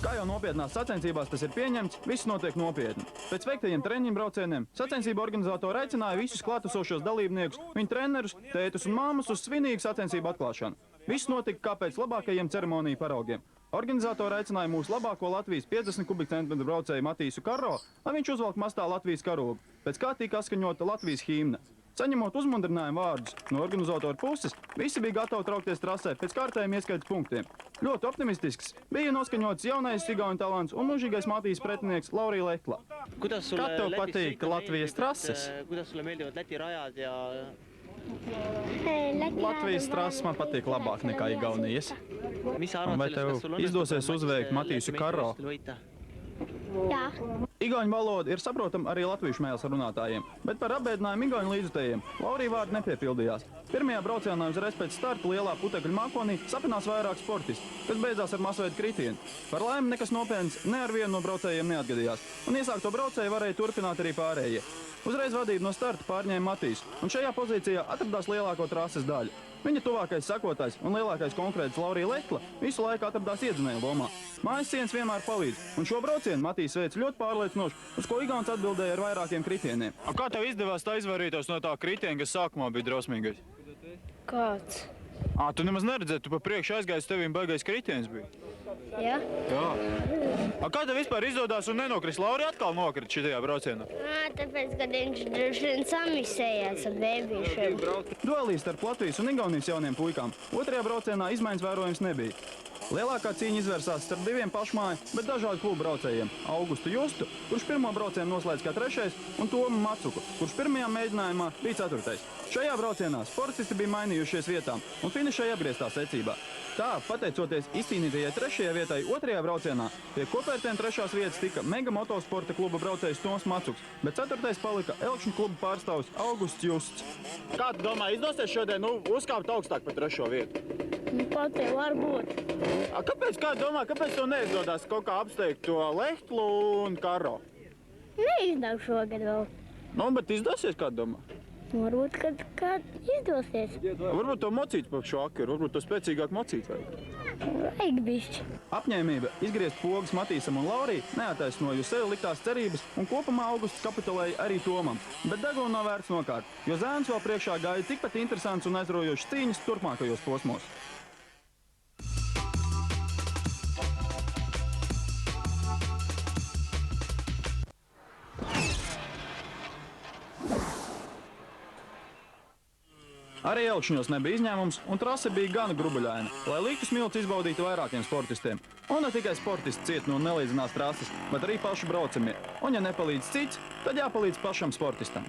Kā jau nopietnās sacensībās tas ir pieņemts, viss notiek nopietni. Pēc veiktajiem treniņu braucieniem sacensību organizatori aicināja visus klātesošos dalībniekus, viņu trenerus, tētus un māmas uz svinīgu sacensību atklāšanu. Viss notika kā pēc labākajiem ceremoniju paraugiem. Organizatori aicināja mūsu labāko Latvijas 50 kubikcentimetru braucēju Matīsu Karro, lai viņš uzvelk mastā Latvijas karogu, pēc kā tika atskaņota Latvijas himna. Saņemot uzmundrinājumu vārdus no organizatoru puses, visi bija gatavi traukties trasē pēc kārtējiem ieskaitas punktiem. Ļoti optimistisks bija noskaņots jaunais igauņu talants un mūžīgais Matīs pretinieks Laurija Lehtla. Kā tev patīk Latvijas trases? Kuidas sulle meeldivad Läti rajad ja... Latvijas trases man patīk labāk nekā Igaunijas. Mis sa arvad Vai tev sellest, kas sul izdosies uzveikt Matīsu Karro? Jā. Igauņu valoda ir saprotama arī latviešu mēles runātājiem, bet par apbēdinājumu igauņu līdzutējiem Laurija vārdi nepiepildījās. Pirmajā braucienā uzreiz pēc starta lielā putekļu mākonī sapinās vairāk sportisti, kas beidzās ar masveidu kritienu. Par laimi nekas nopietns ne ar vienu no braucējiem neatgadījās, un iesākto braucēju varēja turpināt arī pārējie. Uzreiz vadību no starta pārņēma Matīs, un šajā pozīcijā atradās lielāko trases daļu. Viņa tuvākais sekotājs un lielākais konkurēts Laurija Lehtla visu laiku atradās iedzinēju lomā. Mājas sienas vienmēr palīdz, un šo braucienu Matīs veic ļoti pārliecinoši, uz ko igauns atbildēja ar vairākiem kritieniem. Kā tev izdevās tā izvairītos no tā kritiena, kas sākumā bija drausmīgais? Kāds? Tu nemaz neredzēji, tu pa priekšu aizgājies, tevīm baigais kritiens bija. Jā? Jā. Kā tev vispār izdodās un nenokrist? Lauri atkal nokrit šitajā braucienā? Tāpēc, kad viņš droši vien samisējās ar bēbīšiem. Duelī starp Latvijas un Igaunijas jauniem puikām otrajā braucienā izmaiņas vērojams nebija. Lielākā cīņa izvērsās starp diviem pašmāju, bet dažādu klubu braucējiem – Augustu Justu, kurš pirmo braucienu noslēdz kā trešais, un Tomu Macuku, kurš pirmajā mēģinājumā bija ceturtais. Šajā braucienā sportisti bija mainījušies vietām un finišēja apgrieztā secībā. Tā, pateicoties izcīnītajai trešajai vietai otrajā braucienā, pie kopvērtiem trešās vietas tika Mega motosporta kluba braucējs Toms Macuks, bet ceturtais palika Elkšņu kluba pārstāvs Augusts Justs. Kā tu domā, izdosies šodien uzkāpt augstāk par trešo vietu? Pati varbūt. Kāpēc tev neizdodas kaut kā apsteigt to Lehtlu un Karro? Neizdāk šogad vēl. Bet izdosies, kā domā? Varbūt, kad izdosies. Varbūt to mocīt pa šo akaru, varbūt to spēcīgāk mocīt vajag. Vajag bišķi. Apņēmība izgriezt pogas Matīsam un Lauriju neataisnoja uz sevi liktās cerības, un kopumā Augusts kapitulēja arī Tomam. Bet deguna nav vērts nokārt, jo zēns vēl priekšā gāja tikpat interesants un aizraujošs cīņas turpmākajos posmos. Arī Elkšņos nebija izņēmums, un trase bija gana grubuļaina, lai liktu smilts izbaudītu vairākiem sportistiem. Un ne tikai sportisti ciet no nelīdzinās trases, bet arī paši braucamie. Un ja nepalīdz cits, tad jāpalīdz pašam sportistam.